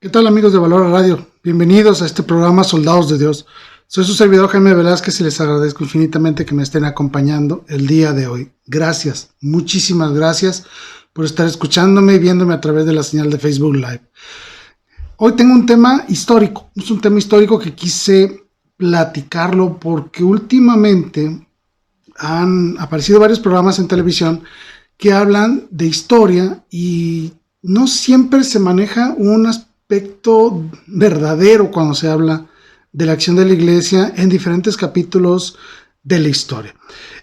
¿Qué tal, amigos de Valora Radio? Bienvenidos a este programa Soldados de Dios. Soy su servidor Jaime Velázquez y les agradezco infinitamente que me estén acompañando el día de hoy. Gracias, muchísimas gracias por estar escuchándome y viéndome a través de la señal de Facebook Live. Hoy tengo un tema histórico, es un tema histórico que quise platicarlo porque últimamente han aparecido varios programas en televisión que hablan de historia y no siempre se maneja un aspecto verdadero cuando se habla de la acción de la iglesia en diferentes capítulos de la historia.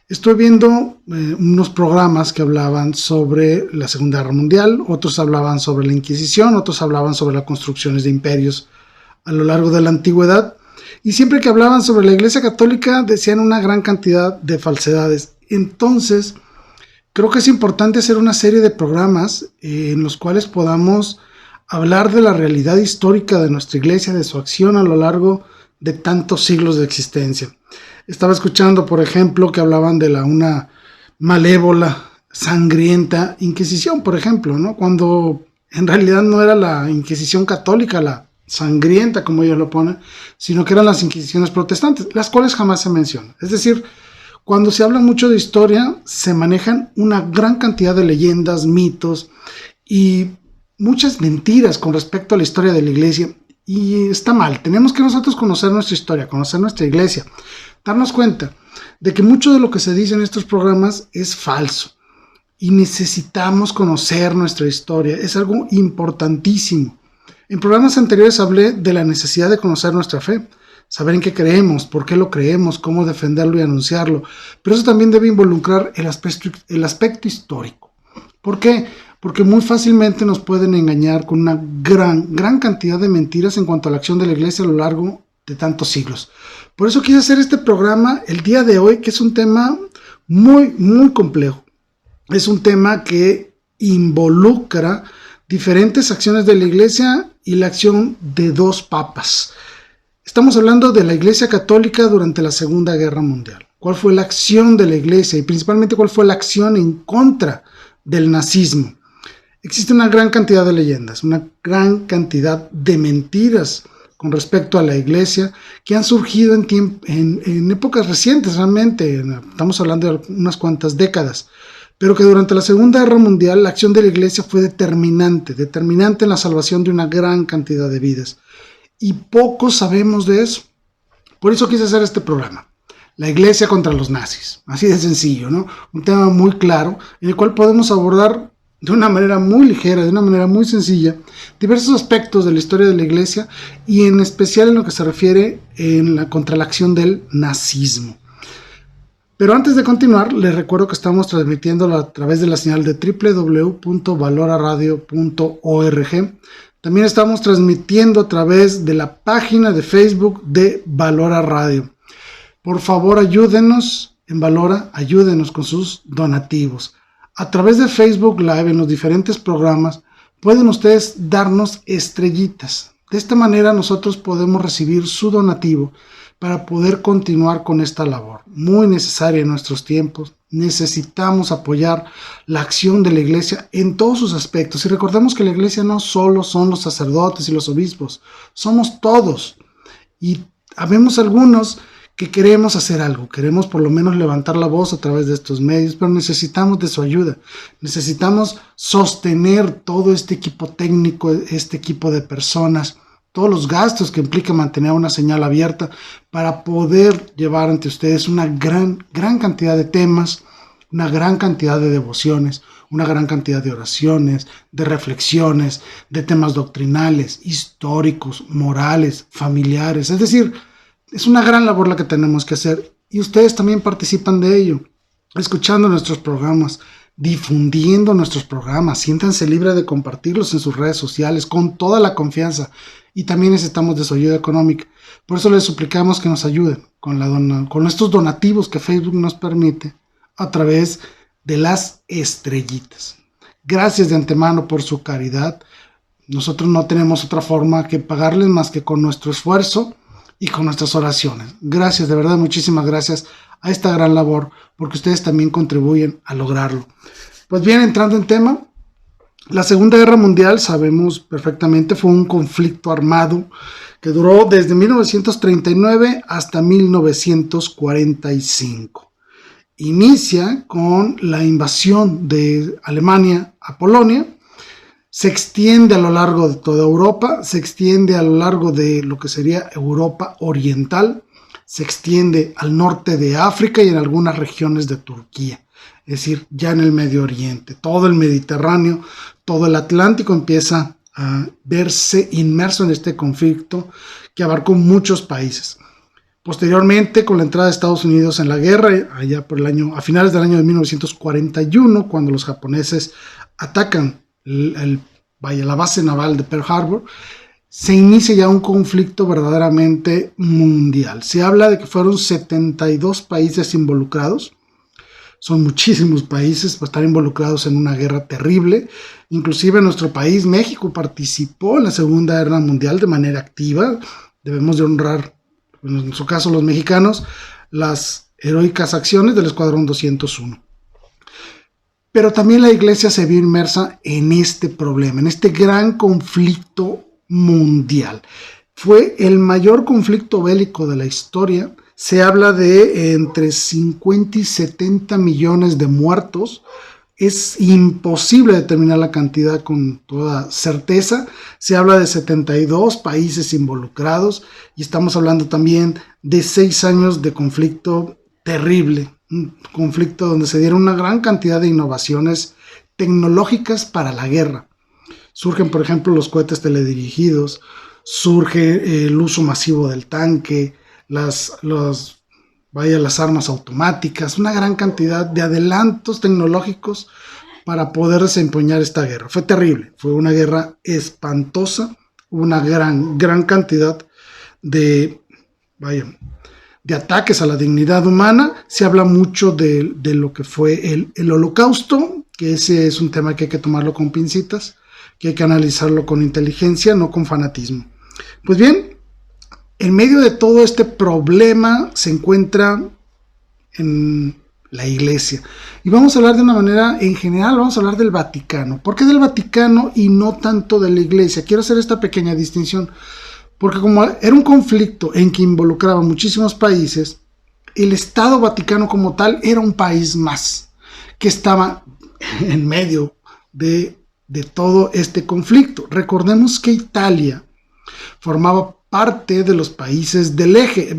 Estoy viendo unos programas que hablaban sobre la Segunda Guerra Mundial, otros hablaban sobre la Inquisición, otros hablaban sobre las construcciones de imperios a lo largo de la antigüedad, y siempre que hablaban sobre la Iglesia Católica decían una gran cantidad de falsedades. Entonces, creo que es importante hacer una serie de programas en los cuales podamos hablar de la realidad histórica de nuestra iglesia, de su acción a lo largo de tantos siglos de existencia. Estaba escuchando, por ejemplo, que hablaban de una malévola, sangrienta Inquisición, por ejemplo, ¿no? Cuando en realidad no era la Inquisición católica, la sangrienta, como ellos lo ponen, sino que eran las Inquisiciones protestantes, las cuales jamás se mencionan. Es decir, cuando se habla mucho de historia, se manejan una gran cantidad de leyendas, mitos y muchas mentiras con respecto a la historia de la iglesia, y está mal. Tenemos que nosotros conocer nuestra historia, conocer nuestra iglesia, darnos cuenta de que mucho de lo que se dice en estos programas es falso y necesitamos conocer nuestra historia. Es algo importantísimo. En programas anteriores hablé de la necesidad de conocer nuestra fe, saber en qué creemos, por qué lo creemos, cómo defenderlo y anunciarlo, pero eso también debe involucrar el aspecto histórico. ¿Por qué? Porque muy fácilmente nos pueden engañar con una gran cantidad de mentiras en cuanto a la acción de la iglesia a lo largo de tantos siglos. Por eso quise hacer este programa el día de hoy, que es un tema muy complejo. Es un tema que involucra diferentes acciones de la iglesia y la acción de dos papas. Estamos hablando de la Iglesia Católica durante la Segunda Guerra Mundial. ¿Cuál fue la acción de la iglesia y principalmente cuál fue la acción en contra del nazismo? Existe una gran cantidad de leyendas, una gran cantidad de mentiras con respecto a la iglesia que han surgido en épocas recientes, realmente, estamos hablando de unas cuantas décadas, pero que durante la Segunda Guerra Mundial la acción de la iglesia fue determinante en la salvación de una gran cantidad de vidas. Y poco sabemos de eso. Por eso quise hacer este programa. La iglesia contra los nazis. Así de sencillo, ¿no? Un tema muy claro en el cual podemos abordar de una manera muy ligera, de una manera muy sencilla, diversos aspectos de la historia de la iglesia y en especial en lo que se refiere contra la acción del nazismo. Pero antes de continuar, les recuerdo que estamos transmitiéndolo a través de la señal de www.valoraradio.org. También estamos transmitiendo a través de la página de Facebook de Valora Radio. Por favor, ayúdenos en Valora, ayúdenos con sus donativos. A través de Facebook Live, en los diferentes programas, pueden ustedes darnos estrellitas. De esta manera nosotros podemos recibir su donativo para poder continuar con esta labor, muy necesaria en nuestros tiempos. Necesitamos apoyar la acción de la iglesia en todos sus aspectos. Y recordemos que la iglesia no solo son los sacerdotes y los obispos, somos todos. Y habemos algunos que queremos hacer algo, queremos por lo menos levantar la voz a través de estos medios, pero necesitamos de su ayuda, necesitamos sostener todo este equipo técnico, este equipo de personas, todos los gastos que implica mantener una señal abierta para poder llevar ante ustedes una gran cantidad de temas, una gran cantidad de devociones, una gran cantidad de oraciones, de reflexiones, de temas doctrinales, históricos, morales, familiares, es decir, es una gran labor la que tenemos que hacer y ustedes también participan de ello, escuchando nuestros programas, difundiendo nuestros programas. Siéntanse libres de compartirlos en sus redes sociales con toda la confianza y también necesitamos de su ayuda económica. Por eso les suplicamos que nos ayuden con estos donativos que Facebook nos permite a través de las estrellitas. Gracias de antemano por su caridad. Nosotros no tenemos otra forma que pagarles más que con nuestro esfuerzo y con nuestras oraciones. Gracias, de verdad, muchísimas gracias a esta gran labor, porque ustedes también contribuyen a lograrlo. Pues bien, entrando en tema, La Segunda Guerra Mundial, sabemos perfectamente, fue un conflicto armado que duró desde 1939 hasta 1945. Inicia con la invasión de Alemania a Polonia, se extiende a lo largo de toda Europa, se extiende a lo largo de lo que sería Europa Oriental, se extiende al norte de África y en algunas regiones de Turquía, es decir, ya en el Medio Oriente, todo el Mediterráneo, todo el Atlántico empieza a verse inmerso en este conflicto que abarcó muchos países. Posteriormente, con la entrada de Estados Unidos en la guerra, allá por a finales del año de 1941, cuando los japoneses atacan la base naval de Pearl Harbor, se inicia ya un conflicto verdaderamente mundial. Se habla de que fueron 72 países involucrados. Son muchísimos países para estar involucrados en una guerra terrible. Inclusive nuestro país, México, participó en la Segunda Guerra Mundial de manera activa. Debemos de honrar, en nuestro caso los mexicanos, las heroicas acciones del Escuadrón 201. Pero también la iglesia se vio inmersa en este problema, en este gran conflicto mundial. Fue el mayor conflicto bélico de la historia. Se habla de entre 50 y 70 millones de muertos. Es imposible determinar la cantidad con toda certeza. Se habla de 72 países involucrados y estamos hablando también de 6 años de conflicto terrible. Un conflicto donde se dieron una gran cantidad de innovaciones tecnológicas para la guerra. Surgen, por ejemplo, los cohetes teledirigidos, surge el uso masivo del tanque, las armas automáticas, una gran cantidad de adelantos tecnológicos para poder desempeñar esta guerra. Fue terrible, fue una guerra espantosa, una gran cantidad de ataques a la dignidad humana. Se habla mucho de lo que fue el Holocausto, que ese es un tema que hay que tomarlo con pincitas, que hay que analizarlo con inteligencia, no con fanatismo. Pues bien, en medio de todo este problema se encuentra en la iglesia. Y vamos a hablar de una manera, en general, vamos a hablar del Vaticano. ¿Por qué del Vaticano y no tanto de la iglesia? Quiero hacer esta pequeña distinción, porque como era un conflicto en que involucraba muchísimos países, el Estado Vaticano como tal era un país más, que estaba en medio de todo este conflicto. Recordemos que Italia formaba parte de los países del eje,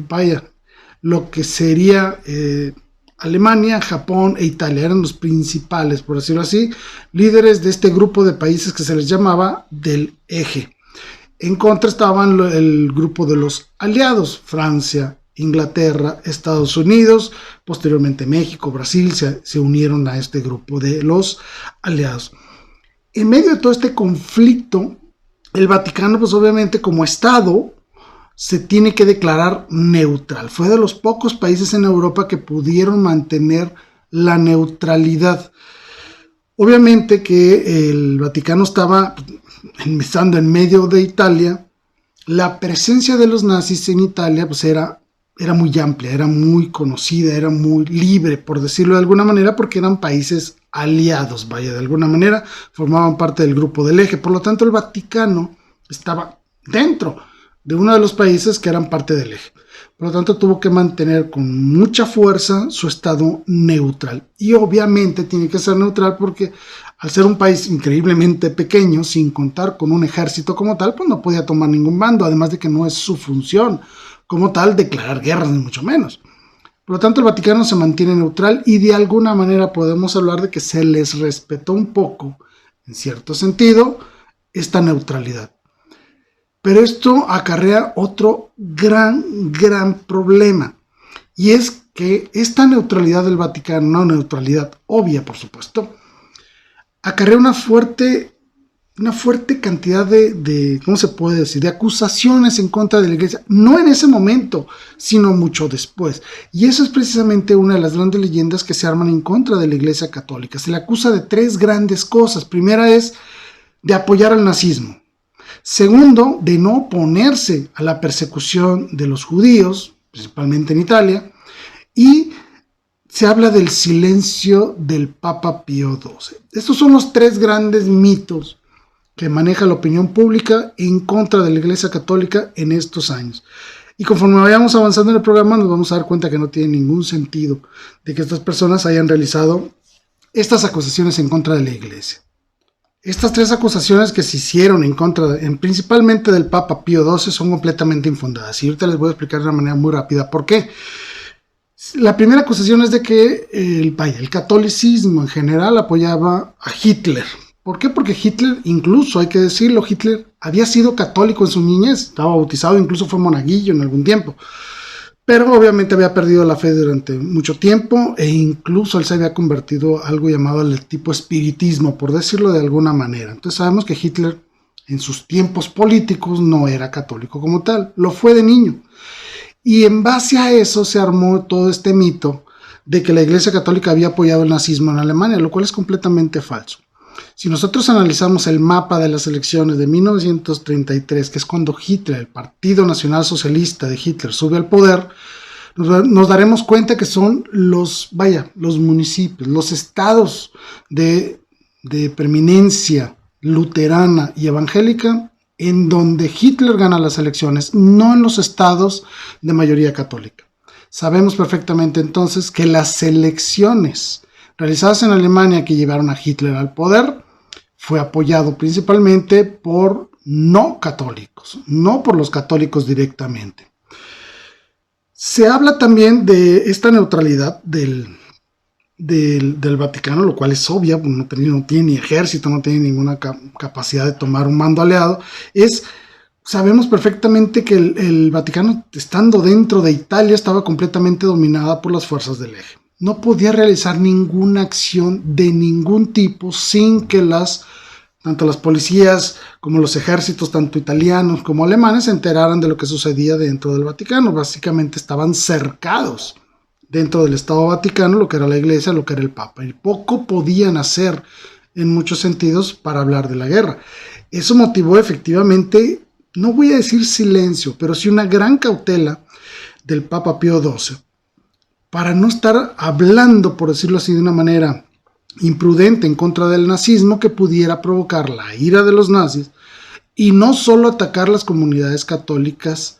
lo que sería Alemania, Japón e Italia, eran los principales, por decirlo así, líderes de este grupo de países que se les llamaba del eje. En contra estaban el grupo de los aliados, Francia, Inglaterra, Estados Unidos, posteriormente México, Brasil, se unieron a este grupo de los aliados. En medio de todo este conflicto, el Vaticano, pues obviamente como Estado, se tiene que declarar neutral. Fue de los pocos países en Europa que pudieron mantener la neutralidad. Obviamente que el Vaticano estaba estando en medio de Italia. La presencia de los nazis en Italia pues era muy amplia, era muy conocida, era muy libre, por decirlo de alguna manera, porque eran países aliados, de alguna manera, formaban parte del grupo del eje. Por lo tanto, el Vaticano estaba dentro de uno de los países que eran parte del eje. Por lo tanto, tuvo que mantener con mucha fuerza su estado neutral. Y obviamente tiene que ser neutral porque al ser un país increíblemente pequeño, sin contar con un ejército como tal, pues no podía tomar ningún bando, además de que no es su función como tal declarar guerras, ni mucho menos. Por lo tanto, el Vaticano se mantiene neutral y de alguna manera podemos hablar de que se les respetó un poco, en cierto sentido, esta neutralidad. Pero esto acarrea otro gran problema, y es que esta neutralidad del Vaticano, una neutralidad obvia por supuesto, acarrea una fuerte cantidad de ¿cómo se puede decir?, de acusaciones en contra de la iglesia, no en ese momento, sino mucho después. Y eso es precisamente una de las grandes leyendas que se arman en contra de la iglesia católica. Se le acusa de 3 grandes cosas. Primera es de apoyar al nazismo. Segundo, de no oponerse a la persecución de los judíos, principalmente en Italia. Y se habla del silencio del Papa Pío XII. Estos son los tres grandes mitos que maneja la opinión pública en contra de la Iglesia Católica en estos años. Y conforme vayamos avanzando en el programa nos vamos a dar cuenta que no tiene ningún sentido de que estas personas hayan realizado estas acusaciones en contra de la Iglesia. Estas tres acusaciones que se hicieron en contra, principalmente del Papa Pío XII, son completamente infundadas. Y ahorita les voy a explicar de una manera muy rápida por qué. La primera acusación es de que el catolicismo en general apoyaba a Hitler. ¿Por qué? Porque Hitler, incluso hay que decirlo, Hitler había sido católico en su niñez, estaba bautizado, incluso fue monaguillo en algún tiempo. Pero obviamente había perdido la fe durante mucho tiempo e incluso él se había convertido a algo llamado el tipo espiritismo, por decirlo de alguna manera. Entonces sabemos que Hitler en sus tiempos políticos no era católico como tal, lo fue de niño. Y en base a eso se armó todo este mito de que la Iglesia Católica había apoyado el nazismo en Alemania, lo cual es completamente falso. Si nosotros analizamos el mapa de las elecciones de 1933, que es cuando Hitler, el Partido Nacional Socialista de Hitler, sube al poder, nos daremos cuenta que son los municipios, los estados de preeminencia luterana y evangélica en donde Hitler gana las elecciones, no en los estados de mayoría católica. Sabemos perfectamente entonces que las elecciones realizadas en Alemania que llevaron a Hitler al poder fue apoyado principalmente por no católicos, no por los católicos directamente. Se habla también de esta neutralidad del Vaticano, lo cual es obvia, no tiene ni ejército, no tiene ninguna capacidad de tomar un mando aliado. Sabemos perfectamente que el Vaticano, estando dentro de Italia, estaba completamente dominada por las fuerzas del eje. No podía realizar ninguna acción de ningún tipo sin que tanto las policías como los ejércitos, tanto italianos como alemanes, se enteraran de lo que sucedía dentro del Vaticano. Básicamente estaban cercados dentro del Estado Vaticano, lo que era la Iglesia, lo que era el Papa. Y poco podían hacer en muchos sentidos para hablar de la guerra. Eso motivó efectivamente, no voy a decir silencio, pero sí una gran cautela del Papa Pío XII. Para no estar hablando, por decirlo así, de una manera imprudente en contra del nazismo que pudiera provocar la ira de los nazis y no solo atacar las comunidades católicas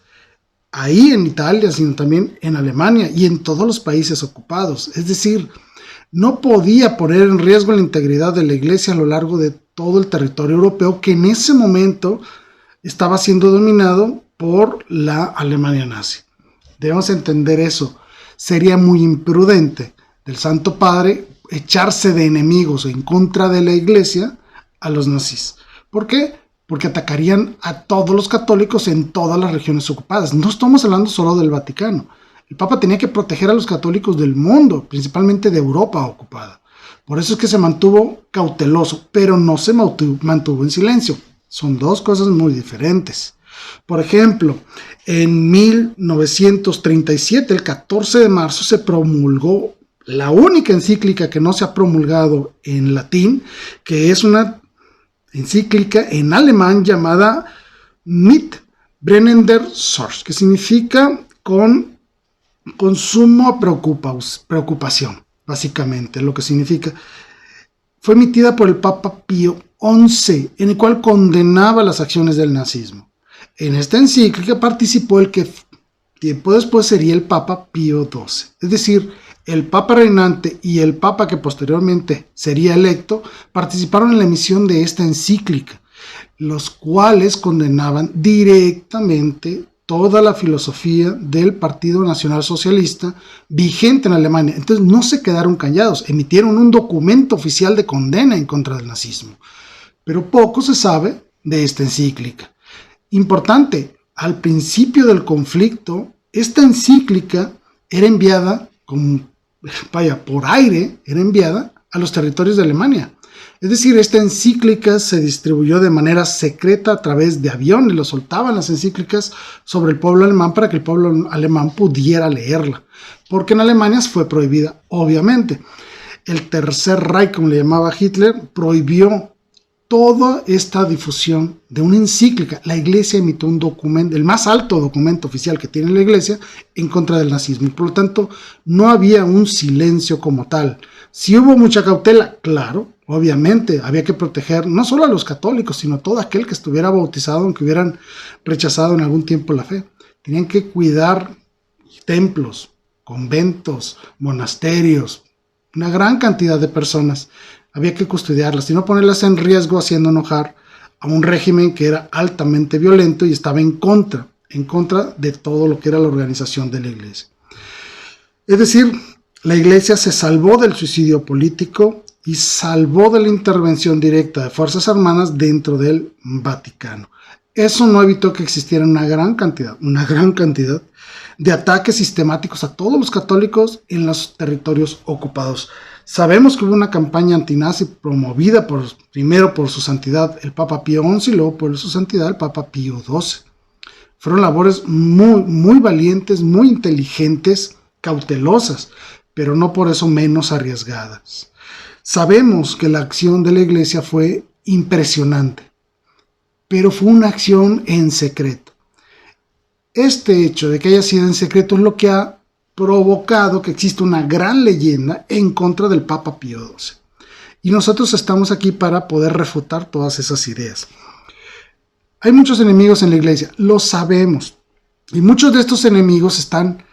ahí en Italia, sino también en Alemania y en todos los países ocupados. Es decir, no podía poner en riesgo la integridad de la Iglesia a lo largo de todo el territorio europeo que en ese momento estaba siendo dominado por la Alemania nazi. Debemos entender eso. Sería muy imprudente del Santo Padre echarse de enemigos en contra de la Iglesia a los nazis. ¿Por qué? Porque atacarían a todos los católicos en todas las regiones ocupadas. No estamos hablando solo del Vaticano. El Papa tenía que proteger a los católicos del mundo, principalmente de Europa ocupada. Por eso es que se mantuvo cauteloso, pero no se mantuvo en silencio. Son dos cosas muy diferentes. Por ejemplo, en 1937, el 14 de marzo, se promulgó la única encíclica que no se ha promulgado en latín, que es una encíclica en alemán llamada Mit brennender Sorge, que significa con suma preocupación, básicamente, lo que significa. Fue emitida por el Papa Pío XI, en el cual condenaba las acciones del nazismo. En esta encíclica participó el que tiempo después sería el Papa Pío XII. Es decir, el Papa reinante y el Papa que posteriormente sería electo participaron en la emisión de esta encíclica, los cuales condenaban directamente toda la filosofía del Partido Nacional Socialista vigente en Alemania. Entonces no se quedaron callados, emitieron un documento oficial de condena en contra del nazismo. Pero poco se sabe de esta encíclica. Importante, al principio del conflicto, esta encíclica era enviada por aire, era enviada a los territorios de Alemania. Es decir, esta encíclica se distribuyó de manera secreta a través de aviones, lo soltaban las encíclicas sobre el pueblo alemán para que el pueblo alemán pudiera leerla, porque en Alemania fue prohibida, obviamente. El Tercer Reich, como le llamaba Hitler, prohibió toda esta difusión de una encíclica. La Iglesia emitió un documento, el más alto documento oficial que tiene la Iglesia, en contra del nazismo. Por lo tanto, no había un silencio como tal. Si hubo mucha cautela, claro, obviamente, había que proteger no solo a los católicos, sino a todo aquel que estuviera bautizado, aunque hubieran rechazado en algún tiempo la fe. Tenían que cuidar templos, conventos, monasterios, una gran cantidad de personas. Había que custodiarlas y no ponerlas en riesgo haciendo enojar a un régimen que era altamente violento y estaba en contra de todo lo que era la organización de la Iglesia. Es decir, la Iglesia se salvó del suicidio político y salvó de la intervención directa de Fuerzas Armadas dentro del Vaticano. Eso no evitó que existiera una gran cantidad de ataques sistemáticos a todos los católicos en los territorios ocupados. Sabemos que hubo una campaña antinazi promovida primero por su santidad el Papa Pío XI y luego por su santidad el Papa Pío XII. Fueron labores muy valientes, muy inteligentes, cautelosas, pero no por eso menos arriesgadas. Sabemos que la acción de la Iglesia fue impresionante, pero fue una acción en secreto. Este hecho de que haya sido en secreto es lo que ha provocado que exista una gran leyenda en contra del Papa Pío XII. Y nosotros estamos aquí para poder refutar todas esas ideas. Hay muchos enemigos en la Iglesia, lo sabemos. Y muchos de estos enemigos están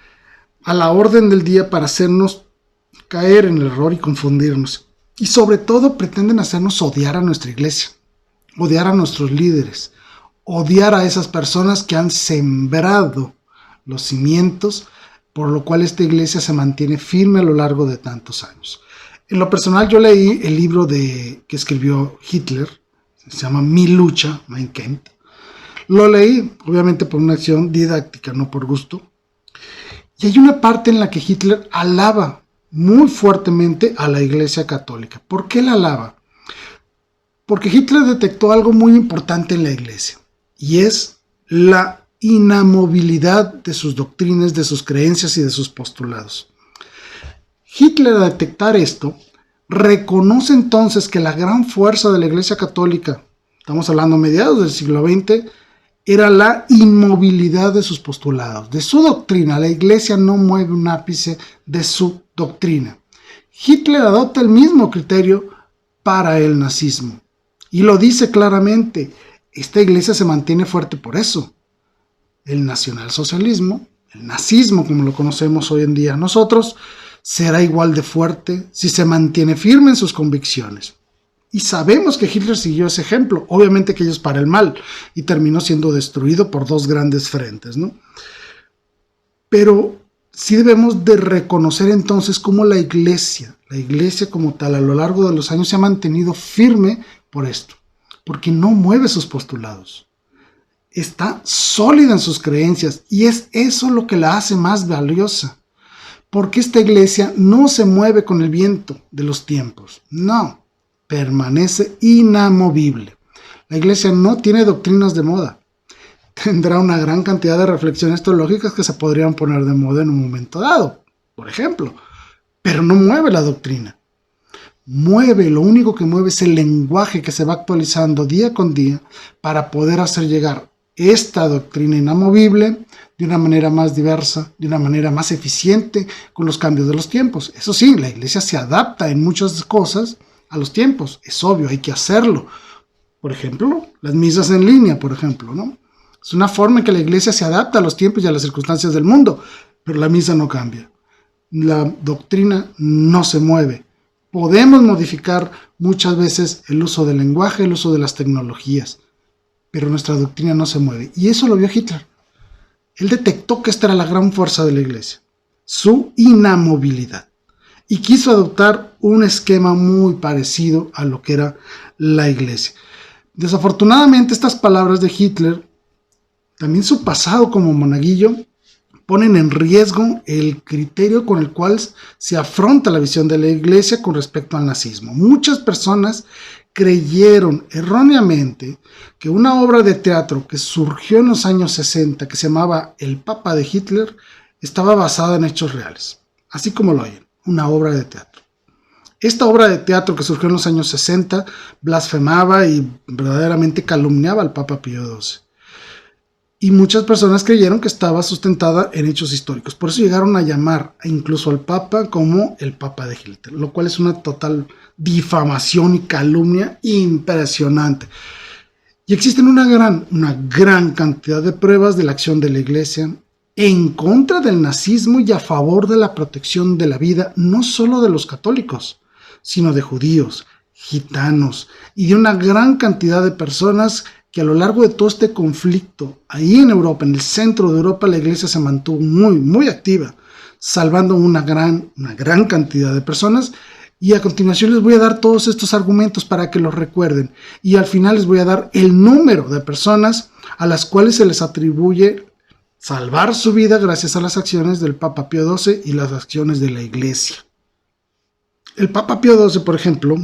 a la orden del día para hacernos caer en el error y confundirnos. Y sobre todo pretenden hacernos odiar a nuestra Iglesia, odiar a nuestros líderes, odiar a esas personas que han sembrado los cimientos por lo cual esta Iglesia se mantiene firme a lo largo de tantos años. En lo personal, yo leí el libro que escribió Hitler, se llama Mi lucha, Mein Kampf. Lo leí, obviamente, por una acción didáctica, no por gusto. Y hay una parte en la que Hitler alaba muy fuertemente a la Iglesia Católica. ¿Por qué la alaba? Porque Hitler detectó algo muy importante en la Iglesia, y es la inamovilidad de sus doctrinas, de sus creencias y de sus postulados. Hitler, al detectar esto, reconoce entonces que la gran fuerza de la Iglesia Católica, estamos hablando a mediados del siglo XX, era la inmovilidad de sus postulados, de su doctrina. La Iglesia no mueve un ápice de su doctrina. Hitler adopta el mismo criterio para el nazismo y lo dice claramente: esta Iglesia se mantiene fuerte por eso. El nacionalsocialismo, el nazismo como lo conocemos hoy en día nosotros, será igual de fuerte si se mantiene firme en sus convicciones. Y sabemos que Hitler siguió ese ejemplo, obviamente que ellos para el mal, y terminó siendo destruido por dos grandes frentes, ¿no? Pero sí debemos de reconocer entonces cómo la iglesia como tal, a lo largo de los años se ha mantenido firme por esto, porque no mueve sus postulados. Está sólida en sus creencias y es eso lo que la hace más valiosa. Porque esta iglesia no se mueve con el viento de los tiempos. No, permanece inamovible. La iglesia no tiene doctrinas de moda. Tendrá una gran cantidad de reflexiones teológicas que se podrían poner de moda en un momento dado, por ejemplo. Pero no mueve la doctrina. Lo único que mueve es el lenguaje que se va actualizando día con día para poder hacer llegar esta doctrina inamovible de una manera más diversa, de una manera más eficiente con los cambios de los tiempos. Eso sí, la iglesia se adapta en muchas cosas a los tiempos. Es obvio, hay que hacerlo. Por ejemplo, las misas en línea, por ejemplo, ¿no? Es una forma en que la iglesia se adapta a los tiempos y a las circunstancias del mundo, pero la misa no cambia. La doctrina no se mueve. Podemos modificar muchas veces el uso del lenguaje, el uso de las tecnologías, pero nuestra doctrina no se mueve. Y eso lo vio Hitler. Él detectó que esta era la gran fuerza de la iglesia, su inamovilidad. Y quiso adoptar un esquema muy parecido a lo que era la iglesia. Desafortunadamente, estas palabras de Hitler, también su pasado como monaguillo, ponen en riesgo el criterio con el cual se afronta la visión de la iglesia con respecto al nazismo. Muchas personas creyeron erróneamente que una obra de teatro que surgió en los años 60, que se llamaba El Papa de Hitler, estaba basada en hechos reales, así como lo oyen, una obra de teatro. Esta obra de teatro que surgió en los años 60 blasfemaba y verdaderamente calumniaba al Papa Pío XII. Y muchas personas creyeron que estaba sustentada en hechos históricos. Por eso llegaron a llamar incluso al Papa como el Papa de Hitler, lo cual es una total difamación y calumnia impresionante. Y existen una gran cantidad de pruebas de la acción de la Iglesia en contra del nazismo y a favor de la protección de la vida, no solo de los católicos, sino de judíos, gitanos y de una gran cantidad de personas que a lo largo de todo este conflicto, ahí en Europa, en el centro de Europa, la Iglesia se mantuvo muy activa, salvando una gran cantidad de personas. Y a continuación les voy a dar todos estos argumentos para que los recuerden. Y al final les voy a dar el número de personas a las cuales se les atribuye salvar su vida gracias a las acciones del Papa Pío XII y las acciones de la Iglesia. El Papa Pío XII, por ejemplo,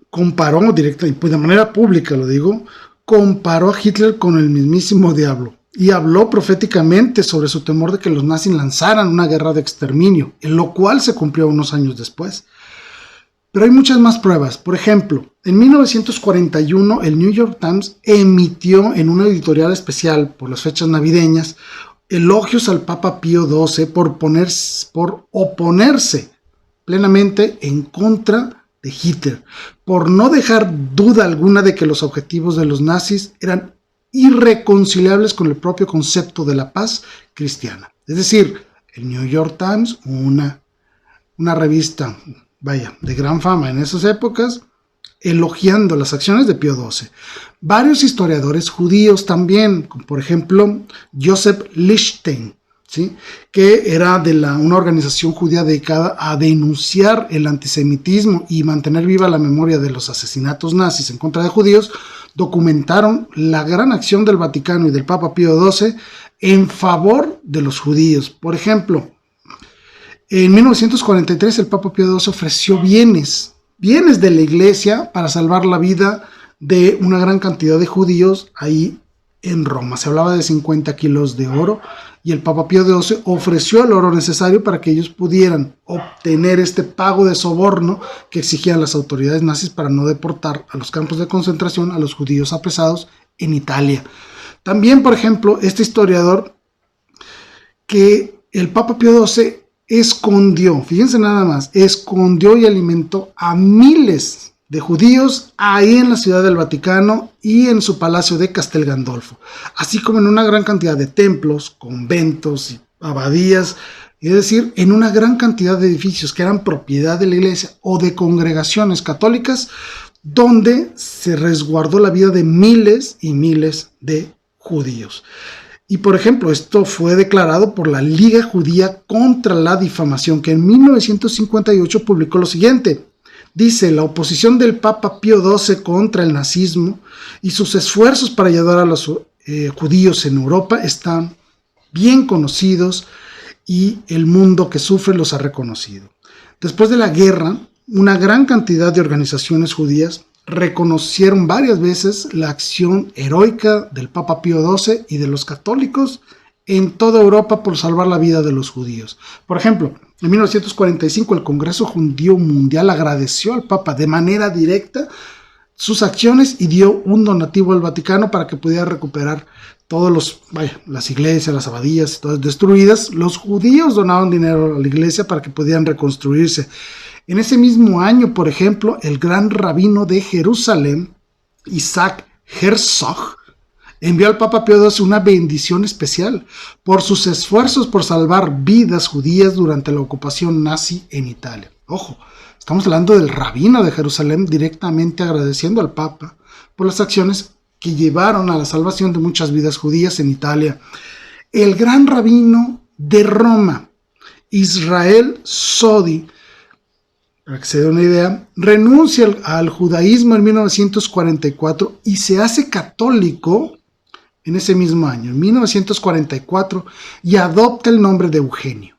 comparó directa y de manera pública, lo digo, comparó a Hitler con el mismísimo diablo y habló proféticamente sobre su temor de que los nazis lanzaran una guerra de exterminio, en lo cual se cumplió unos años después. Pero hay muchas más pruebas. Por ejemplo, en 1941 el New York Times emitió en una editorial especial por las fechas navideñas elogios al Papa Pío XII por oponerse plenamente en contra de Hitler, por no dejar duda alguna de que los objetivos de los nazis eran irreconciliables con el propio concepto de la paz cristiana. Es decir, el New York Times, una revista de gran fama en esas épocas, elogiando las acciones de Pío XII. Varios historiadores judíos también, como por ejemplo Joseph Lichtenstein, ¿sí?, que era de una organización judía dedicada a denunciar el antisemitismo y mantener viva la memoria de los asesinatos nazis en contra de judíos, documentaron la gran acción del Vaticano y del Papa Pío XII en favor de los judíos. Por ejemplo, en 1943 el Papa Pío XII ofreció bienes de la Iglesia para salvar la vida de una gran cantidad de judíos ahí en Roma. Se hablaba de 50 kilos de oro y el Papa Pío XII ofreció el oro necesario para que ellos pudieran obtener este pago de soborno que exigían las autoridades nazis para no deportar a los campos de concentración a los judíos apresados en Italia. También, por ejemplo, este historiador, que el Papa Pío XII escondió, fíjense nada más, escondió y alimentó a miles de judíos ahí en la ciudad del Vaticano y en su palacio de Castel Gandolfo, así como en una gran cantidad de templos, conventos y abadías, es decir, en una gran cantidad de edificios que eran propiedad de la Iglesia o de congregaciones católicas, donde se resguardó la vida de miles y miles de judíos. Y por ejemplo, esto fue declarado por la Liga Judía contra la Difamación, que en 1958 publicó lo siguiente. Dice: la oposición del Papa Pío XII contra el nazismo y sus esfuerzos para ayudar a los judíos en Europa están bien conocidos y el mundo que sufre los ha reconocido. Después de la guerra, una gran cantidad de organizaciones judías reconocieron varias veces la acción heroica del Papa Pío XII y de los católicos en toda Europa por salvar la vida de los judíos. Por ejemplo, en 1945 el Congreso Judío Mundial agradeció al Papa de manera directa sus acciones y dio un donativo al Vaticano para que pudiera recuperar todos las iglesias, las abadías, todas destruidas. Los judíos donaron dinero a la iglesia para que pudieran reconstruirse. En ese mismo año, por ejemplo, el gran rabino de Jerusalén, Isaac Herzog, envió al Papa Pío XII una bendición especial por sus esfuerzos por salvar vidas judías durante la ocupación nazi en Italia. Ojo, estamos hablando del rabino de Jerusalén directamente agradeciendo al Papa por las acciones que llevaron a la salvación de muchas vidas judías en Italia. El gran rabino de Roma, Israel Sodi, para que se dé una idea, renuncia al judaísmo en 1944 y se hace católico en ese mismo año, en 1944, y adopta el nombre de Eugenio.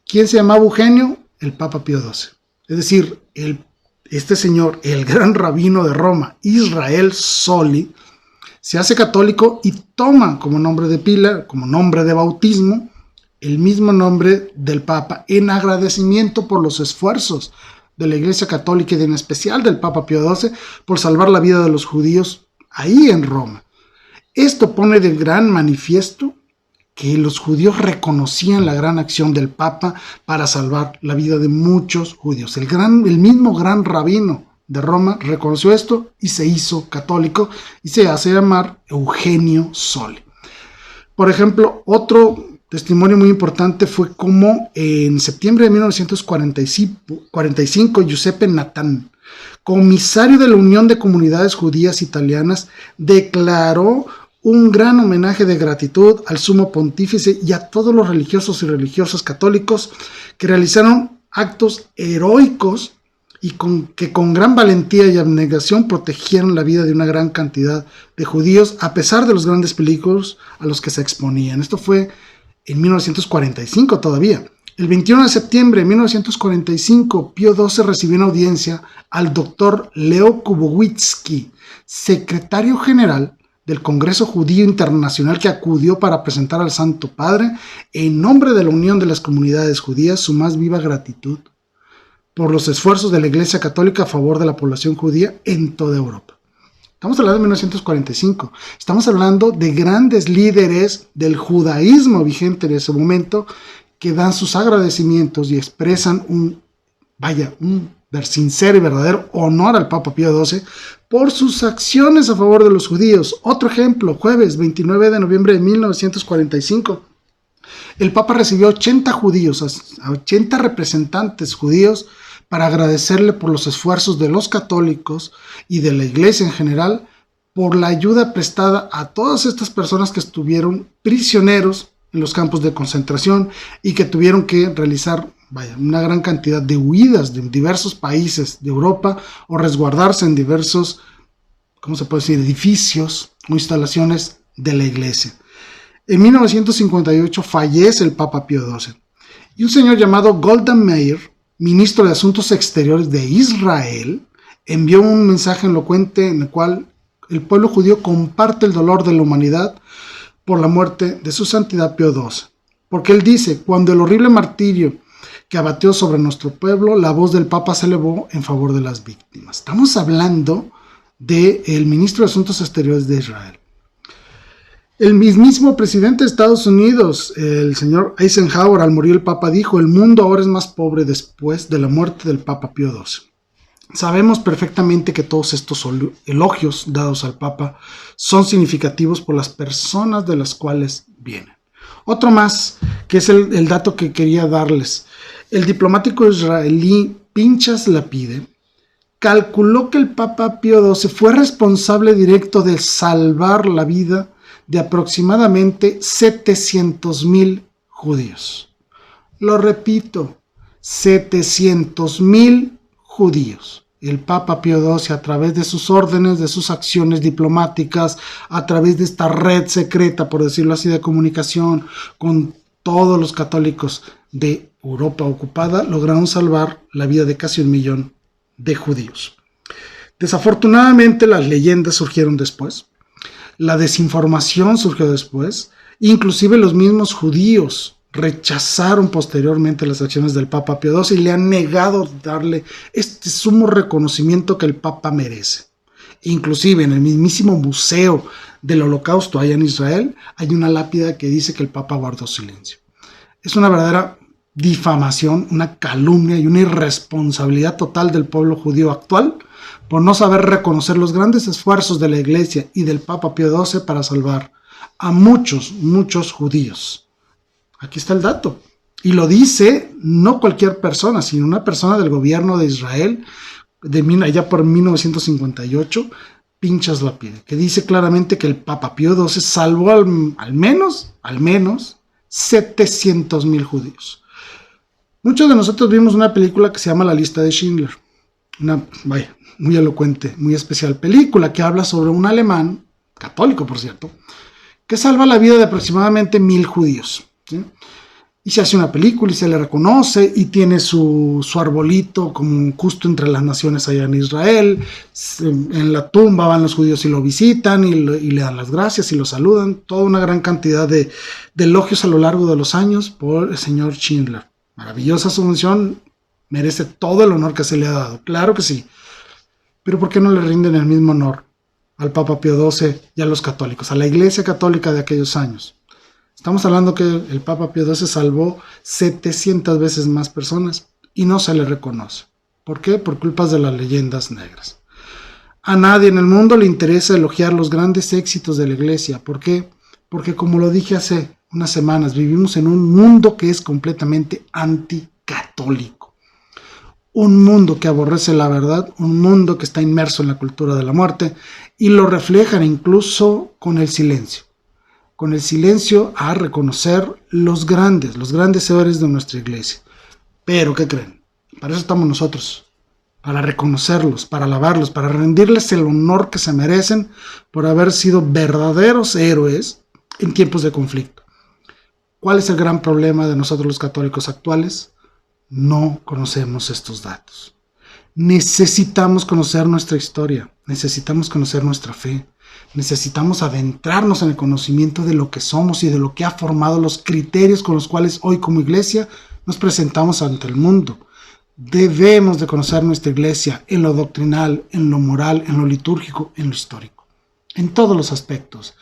¿Quién se llamaba Eugenio? El Papa Pío XII. Es decir, este señor, el gran rabino de Roma, Israel Soli, se hace católico y toma como nombre de pila, como nombre de bautismo, el mismo nombre del Papa en agradecimiento por los esfuerzos de la Iglesia Católica y en especial del Papa Pío XII por salvar la vida de los judíos ahí en Roma. Esto pone de gran manifiesto que los judíos reconocían la gran acción del Papa para salvar la vida de muchos judíos. El mismo gran rabino de Roma reconoció esto y se hizo católico y se hace llamar Eugenio Sole. Por ejemplo, otro testimonio muy importante fue como en septiembre de 1945 Giuseppe Nathan, comisario de la Unión de Comunidades Judías Italianas, declaró un gran homenaje de gratitud al Sumo Pontífice y a todos los religiosos y religiosas católicos que realizaron actos heroicos y que con gran valentía y abnegación protegieron la vida de una gran cantidad de judíos a pesar de los grandes peligros a los que se exponían. Esto fue en 1945 todavía. El 21 de septiembre de 1945, Pío XII recibió en audiencia al doctor Leo Kubowitzki, secretario general del Congreso Judío Internacional, que acudió para presentar al Santo Padre, en nombre de la Unión de las Comunidades Judías, su más viva gratitud por los esfuerzos de la Iglesia Católica a favor de la población judía en toda Europa. Estamos hablando de 1945. Estamos hablando de grandes líderes del judaísmo vigente en ese momento que dan sus agradecimientos y expresan un sincero y verdadero honor al Papa Pío XII por sus acciones a favor de los judíos. Otro ejemplo, jueves 29 de noviembre de 1945, el Papa recibió 80 judíos, a 80 representantes judíos para agradecerle por los esfuerzos de los católicos y de la Iglesia en general por la ayuda prestada a todas estas personas que estuvieron prisioneros en los campos de concentración y que tuvieron que realizar una gran cantidad de huidas de diversos países de Europa o resguardarse en diversos, edificios o instalaciones de la Iglesia. En 1958 fallece el Papa Pío XII y un señor llamado Golda Meir, ministro de Asuntos Exteriores de Israel, envió un mensaje elocuente en el cual el pueblo judío comparte el dolor de la humanidad por la muerte de su santidad Pío XII. Porque él dice, cuando el horrible martirio que abatió sobre nuestro pueblo, la voz del Papa se elevó en favor de las víctimas. Estamos hablando del ministro de Asuntos Exteriores de Israel. El mismísimo presidente de Estados Unidos, el señor Eisenhower, al morir el Papa, dijo: el mundo ahora es más pobre después de la muerte del Papa Pío XII. Sabemos perfectamente que todos estos elogios dados al Papa son significativos por las personas de las cuales vienen. Otro más, que es el dato que quería darles. El diplomático israelí Pinchas Lapide calculó que el Papa Pío XII fue responsable directo de salvar la vida de aproximadamente 700,000 judíos. Lo repito, 700,000 judíos. El Papa Pío XII, a través de sus órdenes, de sus acciones diplomáticas, a través de esta red secreta, por decirlo así, de comunicación con todos los católicos de Europa ocupada, lograron salvar la vida de casi 1,000,000 de judíos. Desafortunadamente, las leyendas surgieron después. La desinformación surgió después. Inclusive los mismos judíos rechazaron posteriormente las acciones del Papa Pío XII y le han negado darle este sumo reconocimiento que el Papa merece. Inclusive en el mismísimo museo del Holocausto allá en Israel hay una lápida que dice que el Papa guardó silencio. Es una verdadera difamación, una calumnia y una irresponsabilidad total del pueblo judío actual por no saber reconocer los grandes esfuerzos de la Iglesia y del Papa Pío XII para salvar a muchos judíos. Aquí está el dato. Y lo dice no cualquier persona, sino una persona del gobierno de Israel, allá por 1958, Pinchas Lapide, que dice claramente que el Papa Pío XII salvó al menos 700,000 judíos. Muchos de nosotros vimos una película que se llama La Lista de Schindler. Muy elocuente, muy especial película que habla sobre un alemán, católico por cierto, que salva la vida de aproximadamente 1,000 judíos, ¿sí? Y se hace una película y se le reconoce y tiene su arbolito como un justo entre las naciones allá en Israel. En la tumba van los judíos y lo visitan y le dan las gracias y lo saludan. Toda una gran cantidad de elogios a lo largo de los años por el señor Schindler. Maravillosa su función, merece todo el honor que se le ha dado, claro que sí, pero ¿por qué no le rinden el mismo honor al Papa Pío XII y a los católicos, a la Iglesia Católica de aquellos años? Estamos hablando que el Papa Pío XII salvó 700 veces más personas y no se le reconoce. ¿Por qué? Por culpas de las leyendas negras. A nadie en el mundo le interesa elogiar los grandes éxitos de la Iglesia. ¿Por qué? Porque, como lo dije hace unas semanas, vivimos en un mundo que es completamente anticatólico. Un mundo que aborrece la verdad, un mundo que está inmerso en la cultura de la muerte y lo reflejan incluso con el silencio. Con el silencio a reconocer los grandes héroes de nuestra Iglesia. Pero, ¿qué creen? Para eso estamos nosotros. Para reconocerlos, para alabarlos, para rendirles el honor que se merecen por haber sido verdaderos héroes en tiempos de conflicto. ¿Cuál es el gran problema de nosotros los católicos actuales? No conocemos estos datos. Necesitamos conocer nuestra historia, necesitamos conocer nuestra fe, necesitamos adentrarnos en el conocimiento de lo que somos y de lo que ha formado los criterios con los cuales hoy como Iglesia nos presentamos ante el mundo. Debemos de conocer nuestra Iglesia en lo doctrinal, en lo moral, en lo litúrgico, en lo histórico. En todos los aspectos.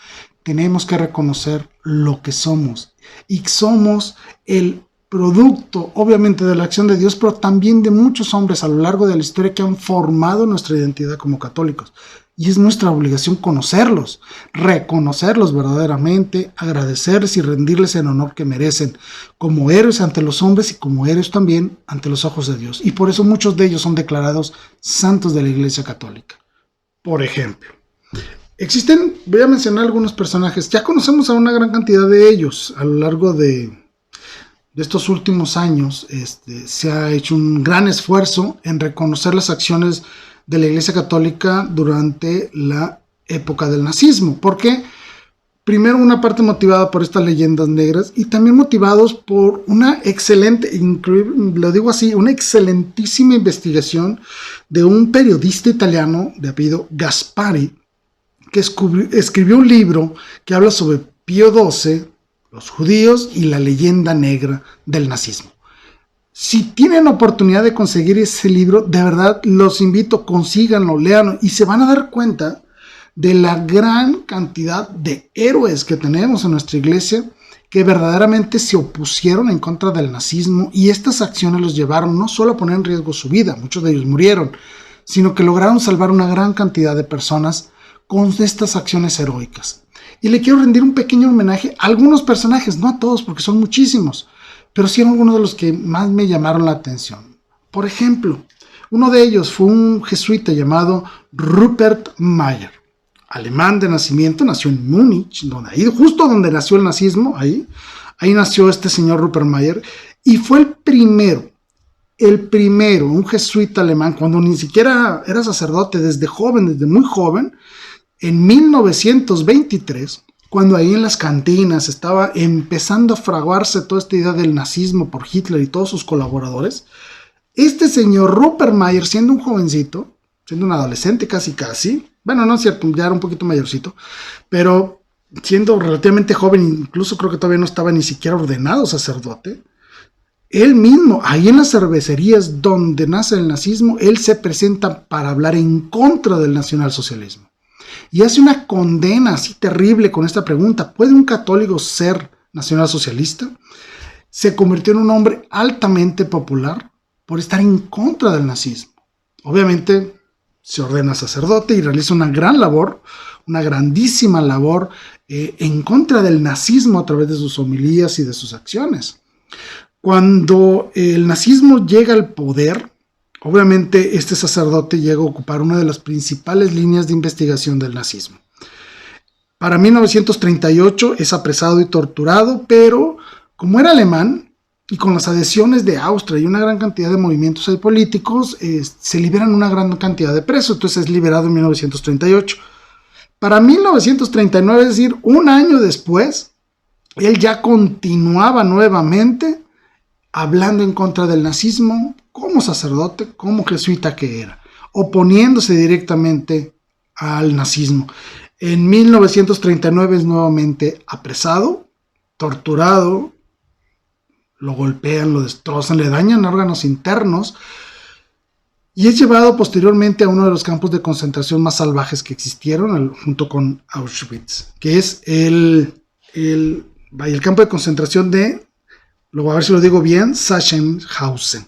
Tenemos que reconocer lo que somos. Y somos el producto, obviamente, de la acción de Dios, pero también de muchos hombres a lo largo de la historia que han formado nuestra identidad como católicos. Y es nuestra obligación conocerlos, reconocerlos verdaderamente, agradecerles y rendirles el honor que merecen como héroes ante los hombres y como héroes también ante los ojos de Dios. Y por eso muchos de ellos son declarados santos de la Iglesia Católica. Por ejemplo, voy a mencionar algunos personajes, ya conocemos a una gran cantidad de ellos a lo largo de estos últimos años. Se ha hecho un gran esfuerzo en reconocer las acciones de la Iglesia Católica durante la época del nazismo. ¿Por qué? Primero, una parte motivada por estas leyendas negras y también motivados por una excelente, increíble, lo digo así, una excelentísima investigación de un periodista italiano de apellido Gaspari, que escribió un libro que habla sobre Pío XII, los judíos y la leyenda negra del nazismo. Si tienen oportunidad de conseguir ese libro, de verdad los invito, consíganlo, léanlo y se van a dar cuenta de la gran cantidad de héroes que tenemos en nuestra Iglesia que verdaderamente se opusieron en contra del nazismo, y estas acciones los llevaron no solo a poner en riesgo su vida, muchos de ellos murieron, sino que lograron salvar una gran cantidad de personas con estas acciones heroicas. Y le quiero rendir un pequeño homenaje a algunos personajes, no a todos porque son muchísimos, pero sí a algunos de los que más me llamaron la atención. Por ejemplo, uno de ellos fue un jesuita llamado Rupert Mayer, alemán de nacimiento, nació en Múnich, justo donde nació el nazismo, ahí nació este señor Rupert Mayer, y fue el primero, un jesuita alemán, cuando ni siquiera era sacerdote, desde muy joven, en 1923, cuando ahí en las cantinas estaba empezando a fraguarse toda esta idea del nazismo por Hitler y todos sus colaboradores, este señor Rupert Mayer, siendo un jovencito, siendo un adolescente casi, bueno, no es cierto, ya era un poquito mayorcito, pero siendo relativamente joven, incluso creo que todavía no estaba ni siquiera ordenado sacerdote, él mismo, ahí en las cervecerías donde nace el nazismo, él se presenta para hablar en contra del nacionalsocialismo. Y hace una condena así terrible con esta pregunta: ¿puede un católico ser nacionalsocialista? Se convirtió en un hombre altamente popular por estar en contra del nazismo. Obviamente se ordena sacerdote y realiza una gran labor, una grandísima labor en contra del nazismo a través de sus homilías y de sus acciones. Cuando el nazismo llega al poder, obviamente este sacerdote llega a ocupar una de las principales líneas de investigación del nazismo. Para 1938 es apresado y torturado, pero como era alemán y con las adhesiones de Austria y una gran cantidad de movimientos políticos, se liberan una gran cantidad de presos, entonces es liberado en 1938. Para 1939, es decir, un año después, él ya continuaba nuevamente hablando en contra del nazismo como sacerdote, como jesuita que era, oponiéndose directamente al nazismo. En 1939 es nuevamente apresado, torturado, lo golpean, lo destrozan, le dañan órganos internos y es llevado posteriormente a uno de los campos de concentración más salvajes que existieron, junto con Auschwitz, que es el campo de concentración de, luego a ver si lo digo bien, Sachsenhausen.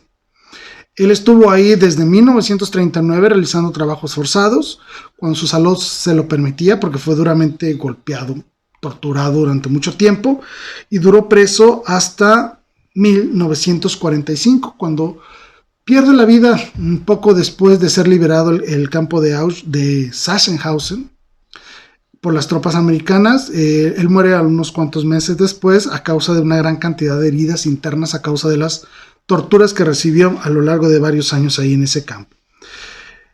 Él estuvo ahí desde 1939 realizando trabajos forzados, cuando su salud se lo permitía, porque fue duramente golpeado, torturado durante mucho tiempo, y duró preso hasta 1945, cuando pierde la vida un poco después de ser liberado el campo de Sachsenhausen por las tropas americanas. Él muere unos cuantos meses después a causa de una gran cantidad de heridas internas a causa de las torturas que recibió a lo largo de varios años ahí en ese campo.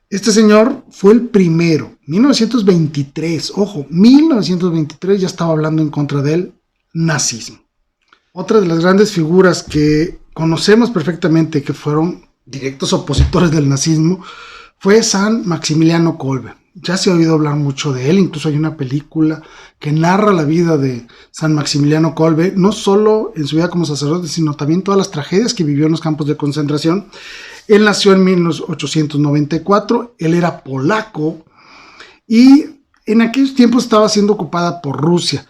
Este señor fue el primero, 1923, ojo, 1923 ya estaba hablando en contra del nazismo. Otra de las grandes figuras que conocemos perfectamente que fueron directos opositores del nazismo fue San Maximiliano Kolbe. Ya se ha oído hablar mucho de él, incluso hay una película que narra la vida de San Maximiliano Kolbe, no solo en su vida como sacerdote, sino también todas las tragedias que vivió en los campos de concentración. Él nació en 1894, él era polaco y en aquellos tiempos estaba siendo ocupada por Rusia.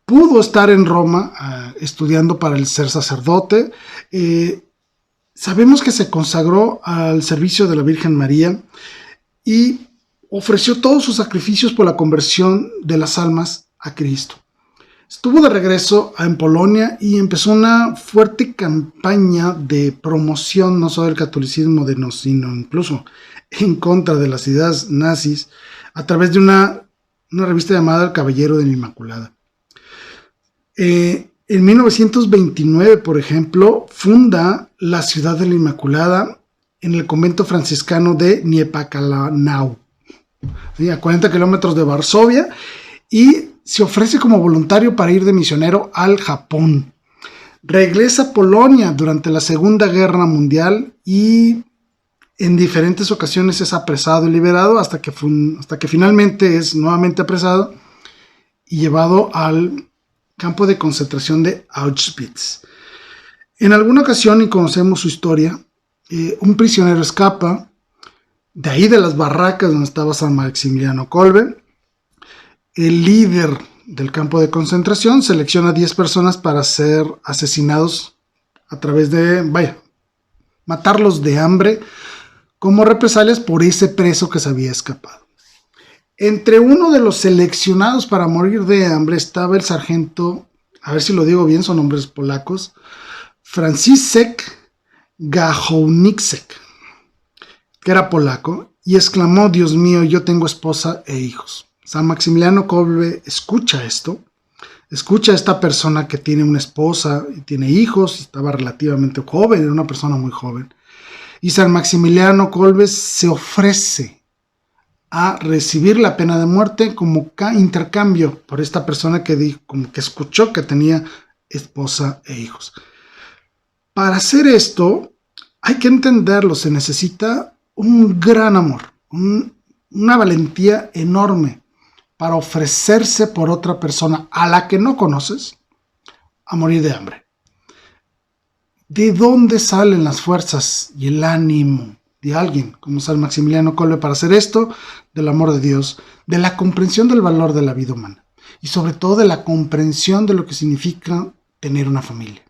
Pudo estar en Roma estudiando para el ser sacerdote. Sabemos que se consagró al servicio de la Virgen María y ofreció todos sus sacrificios por la conversión de las almas a Cristo. Estuvo de regreso en Polonia y empezó una fuerte campaña de promoción no solo del catolicismo, sino incluso en contra de las ideas nazis a través de una revista llamada El Caballero de la Inmaculada. En 1929, por ejemplo, funda la Ciudad de la Inmaculada en el convento franciscano de Niepokalanów, ¿sí? A 40 kilómetros de Varsovia, y se ofrece como voluntario para ir de misionero al Japón. Regresa a Polonia durante la Segunda Guerra Mundial y en diferentes ocasiones es apresado y liberado hasta que finalmente es nuevamente apresado y llevado al campo de concentración de Auschwitz. En alguna ocasión, y conocemos su historia, un prisionero escapa de ahí, de las barracas donde estaba San Maximiliano Kolbe. El líder del campo de concentración selecciona a 10 personas para ser asesinados a través de, matarlos de hambre como represalias por ese preso que se había escapado. Entre uno de los seleccionados para morir de hambre estaba el sargento, a ver si lo digo bien, son nombres polacos, Franciszek Gajowniczek, que era polaco, y exclamó: Dios mío, yo tengo esposa e hijos. San Maximiliano Kolbe escucha esto, escucha a esta persona que tiene una esposa y tiene hijos, y estaba relativamente joven, era una persona muy joven, y San Maximiliano Kolbe se ofrece a recibir la pena de muerte como intercambio por esta persona que escuchó que tenía esposa e hijos. Para hacer esto hay que entenderlo, se necesita un gran amor, una valentía enorme para ofrecerse por otra persona a la que no conoces a morir de hambre. ¿De dónde salen las fuerzas y el ánimo de alguien como San Maximiliano Kolbe para hacer esto? Del amor de Dios, de la comprensión del valor de la vida humana y sobre todo de la comprensión de lo que significa tener una familia.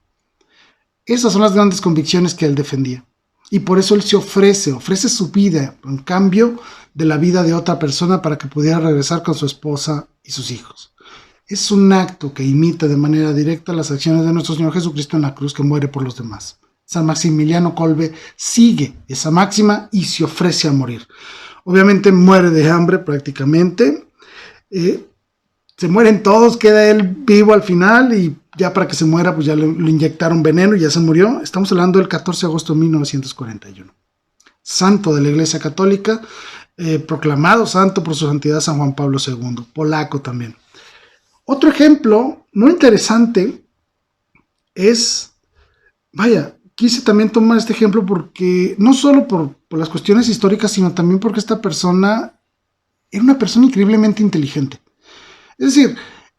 Esas son las grandes convicciones que él defendía. Y por eso él se ofrece su vida en cambio de la vida de otra persona para que pudiera regresar con su esposa y sus hijos. Es un acto que imita de manera directa las acciones de nuestro Señor Jesucristo en la cruz, que muere por los demás. San Maximiliano Kolbe sigue esa máxima y se ofrece a morir. Obviamente muere de hambre prácticamente. Se mueren todos, queda él vivo al final y ya para que se muera pues ya lo inyectaron veneno y ya se murió. Estamos hablando del 14 de agosto de 1941. Santo de la Iglesia Católica, proclamado santo por su santidad San Juan Pablo II, polaco también. Otro ejemplo muy interesante es, quise también tomar este ejemplo porque no solo por las cuestiones históricas, sino también porque esta persona era una persona increíblemente inteligente. Es decir,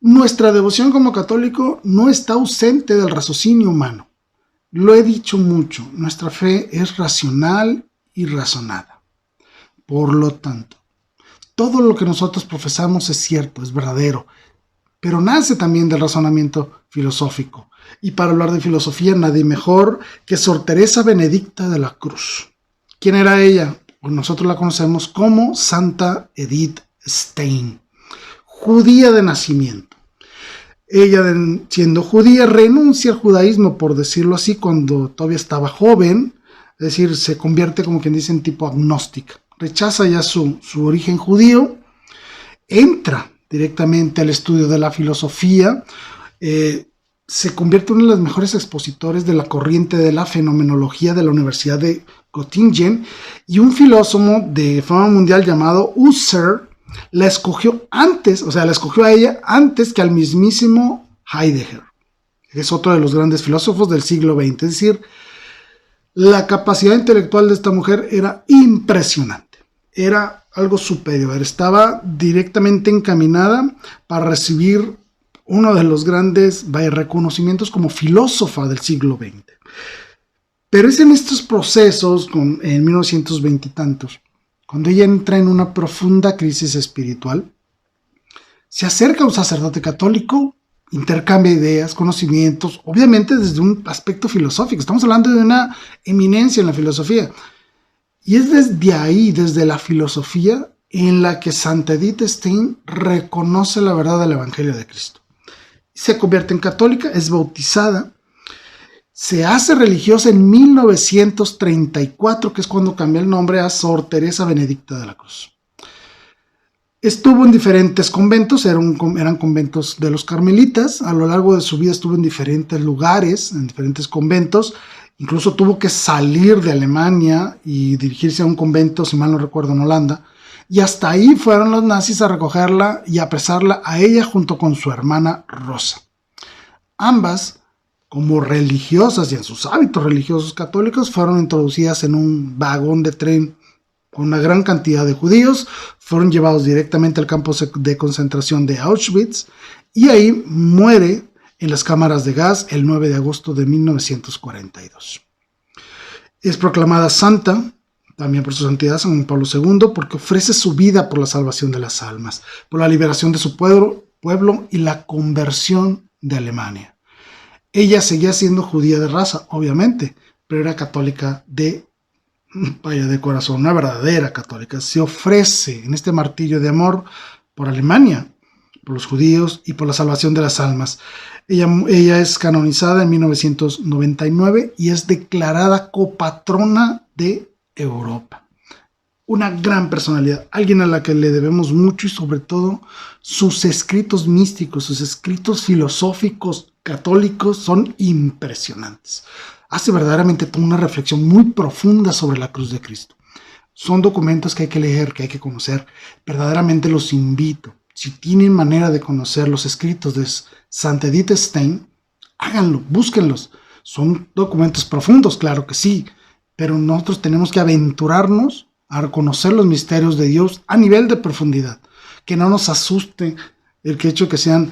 Nuestra devoción como católico no está ausente del raciocinio humano. Lo he dicho mucho, nuestra fe es racional y razonada. Por lo tanto, todo lo que nosotros profesamos es cierto, es verdadero, pero nace también del razonamiento filosófico. Y para hablar de filosofía, nadie mejor que Sor Teresa Benedicta de la Cruz. ¿Quién era ella? Pues nosotros la conocemos como Santa Edith Stein, judía de nacimiento. Ella, siendo judía, renuncia al judaísmo, por decirlo así, cuando todavía estaba joven, es decir, se convierte, como quien dice, en tipo agnóstica. Rechaza ya su origen judío, entra directamente al estudio de la filosofía, se convierte en uno de los mejores expositores de la corriente de la fenomenología de la Universidad de Göttingen, y un filósofo de fama mundial llamado Husserl la escogió antes, o sea, la escogió a ella antes que al mismísimo Heidegger, que es otro de los grandes filósofos del siglo XX. Es decir, la capacidad intelectual de esta mujer era impresionante, era algo superior, estaba directamente encaminada para recibir uno de los grandes reconocimientos como filósofa del siglo XX. Pero es en estos procesos, en 1920 y tantos, cuando ella entra en una profunda crisis espiritual, se acerca a un sacerdote católico, intercambia ideas, conocimientos, obviamente desde un aspecto filosófico. Estamos hablando de una eminencia en la filosofía. Y es desde ahí, desde la filosofía, en la que Santa Edith Stein reconoce la verdad del Evangelio de Cristo. Se convierte en católica, es bautizada, se hace religiosa en 1934, que es cuando cambia el nombre a Sor Teresa Benedicta de la Cruz. Estuvo en diferentes conventos, eran conventos de los carmelitas. A lo largo de su vida estuvo en diferentes lugares, en diferentes conventos. Incluso tuvo que salir de Alemania y dirigirse a un convento, si mal no recuerdo, en Holanda. Y hasta ahí fueron los nazis a recogerla y a apresarla a ella junto con su hermana Rosa. Ambas, como religiosas y en sus hábitos religiosos católicos, fueron introducidas en un vagón de tren con una gran cantidad de judíos, fueron llevados directamente al campo de concentración de Auschwitz y ahí muere en las cámaras de gas el 9 de agosto de 1942. Es proclamada santa, también por su santidad San Juan Pablo II, porque ofrece su vida por la salvación de las almas, por la liberación de su pueblo y la conversión de Alemania. Ella seguía siendo judía de raza, obviamente, pero era católica de corazón, una verdadera católica. Se ofrece en este martirio de amor por Alemania, por los judíos y por la salvación de las almas. Ella es canonizada en 1999 y es declarada copatrona de Europa. Una gran personalidad, alguien a la que le debemos mucho y sobre todo sus escritos místicos, sus escritos filosóficos católicos son impresionantes. Hace verdaderamente toda una reflexión muy profunda sobre la cruz de Cristo. Son documentos que hay que leer, que hay que conocer. Verdaderamente los invito. Si tienen manera de conocer los escritos de Santa Edith Stein, háganlo, búsquenlos. Son documentos profundos, claro que sí, pero nosotros tenemos que aventurarnos a reconocer los misterios de Dios a nivel de profundidad. Que no nos asuste el hecho que sean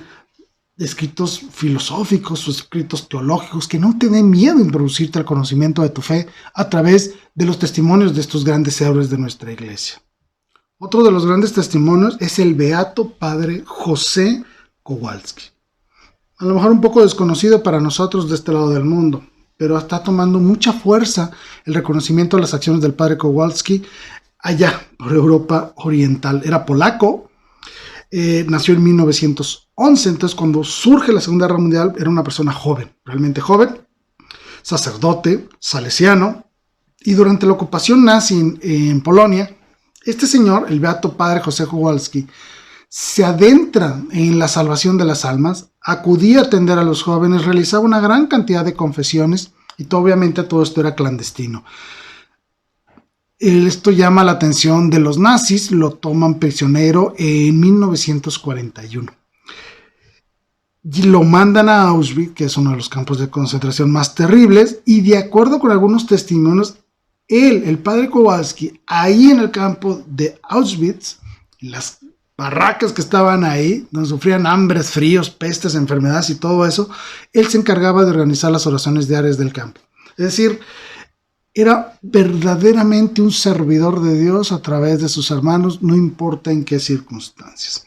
escritos filosóficos o escritos teológicos, que no te den miedo introducirte al conocimiento de tu fe a través de los testimonios de estos grandes héroes de nuestra iglesia. Otro de los grandes testimonios es el beato padre José Kowalski. A lo mejor un poco desconocido para nosotros de este lado del mundo, pero está tomando mucha fuerza el reconocimiento de las acciones del padre Kowalski allá por Europa Oriental. Era polaco, nació en 1911, entonces cuando surge la Segunda Guerra Mundial era una persona joven, realmente joven, sacerdote, salesiano, y durante la ocupación nazi en Polonia, este señor, el beato padre José Kowalski, se adentra en la salvación de las almas, acudía a atender a los jóvenes, realizaba una gran cantidad de confesiones y obviamente todo esto era clandestino. Esto llama la atención de los nazis, lo toman prisionero en 1941. Y lo mandan a Auschwitz, que es uno de los campos de concentración más terribles, y de acuerdo con algunos testimonios, el padre Kowalski, ahí en el campo de Auschwitz, en las barracas que estaban ahí, donde sufrían hambres, fríos, pestes, enfermedades y todo eso, él se encargaba de organizar las oraciones diarias del campo. Es decir, era verdaderamente un servidor de Dios a través de sus hermanos, no importa en qué circunstancias.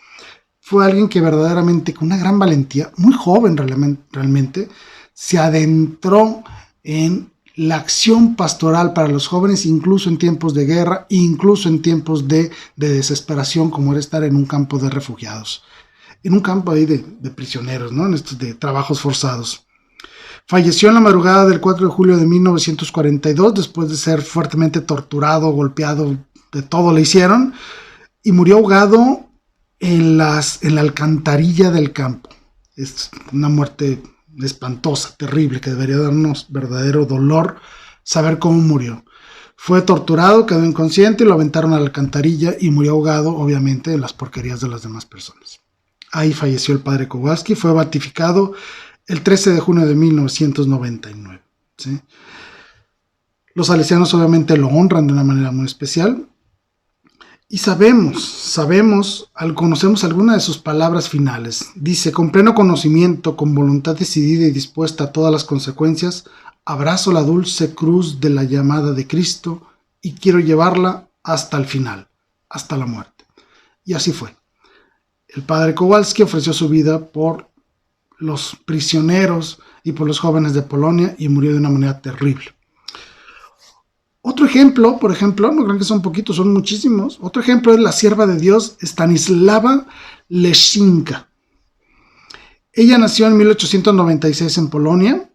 Fue alguien que verdaderamente, con una gran valentía, muy joven realmente, se adentró en la acción pastoral para los jóvenes, incluso en tiempos de guerra, incluso en tiempos de desesperación, como era estar en un campo de refugiados, en un campo ahí de prisioneros, ¿no? En estos de trabajos forzados. Falleció en la madrugada del 4 de julio de 1942, después de ser fuertemente torturado, golpeado, de todo le hicieron, y murió ahogado en la alcantarilla del campo. Es una muerte espantosa, terrible, que debería darnos verdadero dolor saber cómo murió. Fue torturado, quedó inconsciente, lo aventaron a la alcantarilla y murió ahogado, obviamente, en las porquerías de las demás personas. Ahí falleció el padre Kowalski, fue beatificado el 13 de junio de 1999. ¿Sí? Los salesianos obviamente lo honran de una manera muy especial. Y conocemos algunas de sus palabras finales. Dice: con pleno conocimiento, con voluntad decidida y dispuesta a todas las consecuencias, abrazo la dulce cruz de la llamada de Cristo y quiero llevarla hasta el final, hasta la muerte. Y así fue. El padre Kowalski ofreció su vida por los prisioneros y por los jóvenes de Polonia y murió de una manera terrible. Otro ejemplo, por ejemplo, no crean que son poquitos, son muchísimos. Otro ejemplo es la sierva de Dios Stanislawa Leszczynska. Ella nació en 1896 en Polonia.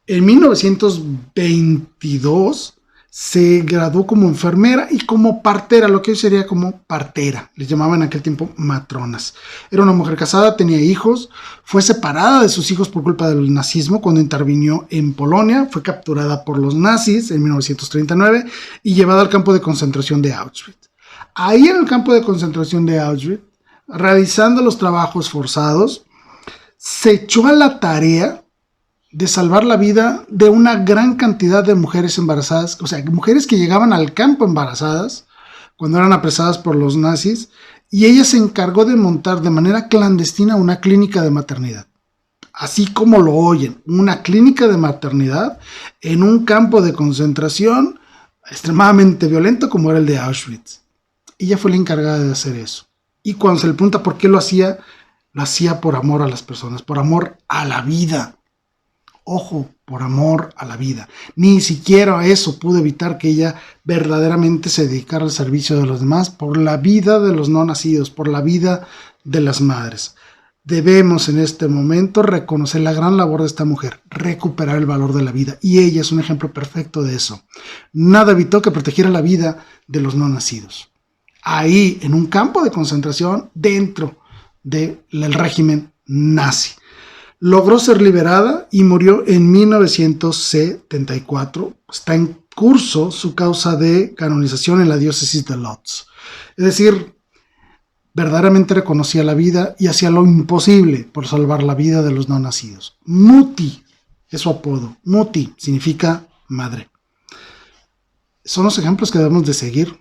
En 1922 se graduó como enfermera y como partera, lo que hoy sería como partera. Les llamaban en aquel tiempo matronas. Era una mujer casada, tenía hijos, fue separada de sus hijos por culpa del nazismo cuando intervino en Polonia, fue capturada por los nazis en 1939 y llevada al campo de concentración de Auschwitz. Ahí en el campo de concentración de Auschwitz, realizando los trabajos forzados, se echó a la tarea de salvar la vida de una gran cantidad de mujeres embarazadas, o sea, mujeres que llegaban al campo embarazadas cuando eran apresadas por los nazis, y ella se encargó de montar de manera clandestina una clínica de maternidad. Así como lo oyen, una clínica de maternidad en un campo de concentración extremadamente violento como era el de Auschwitz. Ella fue la encargada de hacer eso. Y cuando se le pregunta por qué lo hacía por amor a las personas, por amor a la vida. Ojo, por amor a la vida. Ni siquiera eso pudo evitar que ella verdaderamente se dedicara al servicio de los demás, por la vida de los no nacidos, por la vida de las madres. Debemos en este momento reconocer la gran labor de esta mujer, recuperar el valor de la vida, y ella es un ejemplo perfecto de eso. Nada evitó que protegiera la vida de los no nacidos. Ahí, en un campo de concentración, dentro del régimen nazi. Logró ser liberada y murió en 1974. Está en curso su causa de canonización en la diócesis de Łódź. Es decir, verdaderamente reconocía la vida y hacía lo imposible por salvar la vida de los no nacidos. Muti es su apodo. Muti significa madre. Son los ejemplos que debemos de seguir,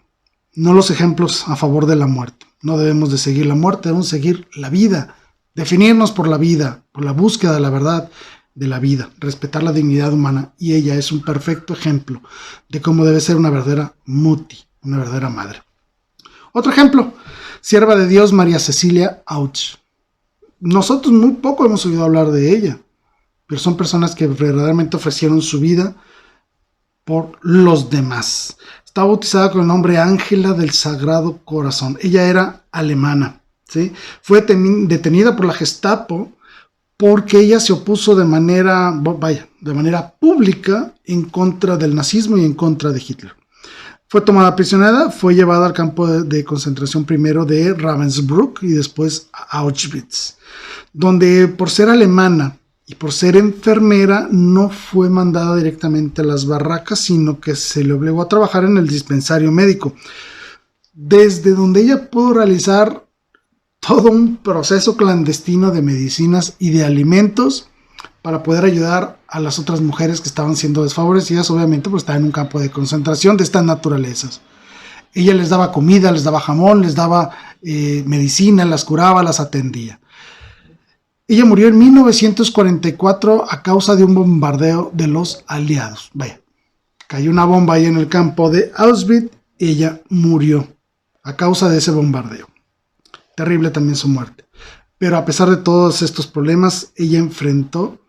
no los ejemplos a favor de la muerte. No debemos de seguir la muerte, debemos seguir la vida. Definirnos por la vida, por la búsqueda de la verdad de la vida, respetar la dignidad humana, y ella es un perfecto ejemplo de cómo debe ser una verdadera muti, una verdadera madre. Otro ejemplo, sierva de Dios María Cecilia Autsch. Nosotros muy poco hemos oído hablar de ella, pero son personas que verdaderamente ofrecieron su vida por los demás. Está bautizada con el nombre Ángela del Sagrado Corazón. Ella era alemana. ¿Sí? Fue detenida por la Gestapo porque ella se opuso de manera pública en contra del nazismo y en contra de Hitler. Fue tomada prisionera, fue llevada al campo de concentración primero de Ravensbrück y después a Auschwitz, donde por ser alemana y por ser enfermera no fue mandada directamente a las barracas, sino que se le obligó a trabajar en el dispensario médico, desde donde ella pudo realizar todo un proceso clandestino de medicinas y de alimentos para poder ayudar a las otras mujeres que estaban siendo desfavorecidas, obviamente, pues estaban en un campo de concentración de estas naturalezas. Ella les daba comida, les daba jamón, les daba medicina, las curaba, las atendía. Ella murió en 1944 a causa de un bombardeo de los aliados. Vaya, cayó una bomba ahí en el campo de Auschwitz y ella murió a causa de ese bombardeo. Terrible también su muerte. Pero a pesar de todos estos problemas, ella enfrentó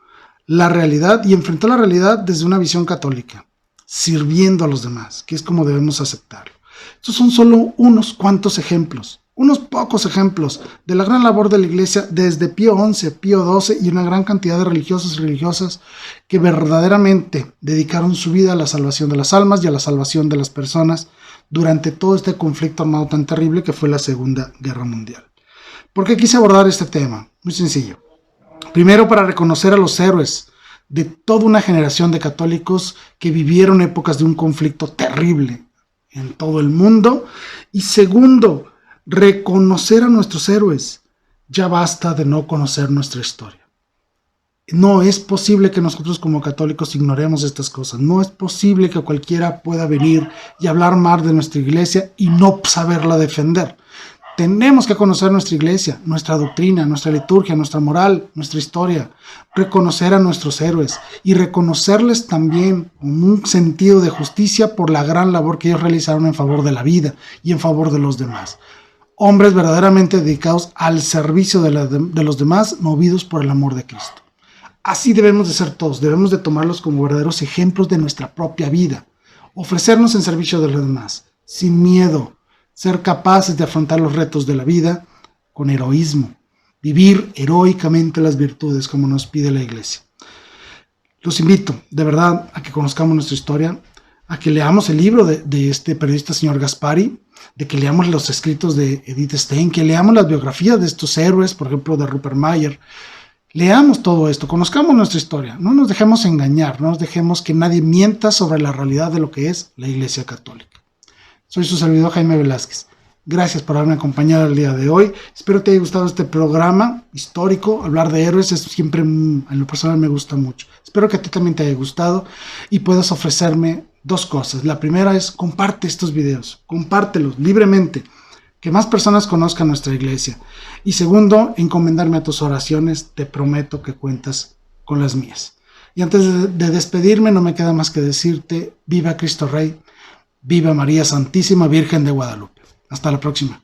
la realidad y enfrentó la realidad desde una visión católica, sirviendo a los demás, que es como debemos aceptarlo. Estos son solo unos cuantos ejemplos, unos pocos ejemplos de la gran labor de la Iglesia desde Pío XI, Pío XII y una gran cantidad de religiosos y religiosas que verdaderamente dedicaron su vida a la salvación de las almas y a la salvación de las personas durante todo este conflicto armado tan terrible que fue la Segunda Guerra Mundial. ¿Por qué quise abordar este tema? Muy sencillo. Primero, para reconocer a los héroes de toda una generación de católicos que vivieron épocas de un conflicto terrible en todo el mundo. Y segundo, reconocer a nuestros héroes. Ya basta de no conocer nuestra historia. No es posible que nosotros como católicos ignoremos estas cosas. No es posible que cualquiera pueda venir y hablar mal de nuestra iglesia y no saberla defender. Tenemos que conocer nuestra iglesia, nuestra doctrina, nuestra liturgia, nuestra moral, nuestra historia, reconocer a nuestros héroes y reconocerles también con un sentido de justicia por la gran labor que ellos realizaron en favor de la vida y en favor de los demás. Hombres verdaderamente dedicados al servicio de los demás, movidos por el amor de Cristo. Así debemos de ser todos, debemos de tomarlos como verdaderos ejemplos de nuestra propia vida, ofrecernos en servicio de los demás, sin miedo, ser capaces de afrontar los retos de la vida con heroísmo, vivir heroicamente las virtudes como nos pide la Iglesia. Los invito, de verdad, a que conozcamos nuestra historia, a que leamos el libro de este periodista señor Gaspari, de que leamos los escritos de Edith Stein, que leamos las biografías de estos héroes, por ejemplo, de Rupert Mayer. Leamos todo esto, conozcamos nuestra historia, no nos dejemos engañar, no nos dejemos que nadie mienta sobre la realidad de lo que es la Iglesia Católica. Soy su servidor Jaime Velázquez. Gracias por haberme acompañado el día de hoy. Espero te haya gustado este programa histórico. Hablar de héroes es siempre, en lo personal, me gusta mucho. Espero que a ti también te haya gustado y puedas ofrecerme dos cosas. La primera es comparte estos videos, compártelos libremente, que más personas conozcan nuestra iglesia. Y segundo, encomendarme a tus oraciones. Te prometo que cuentas con las mías. Y antes de despedirme, no me queda más que decirte: viva Cristo Rey. Viva María Santísima Virgen de Guadalupe. Hasta la próxima.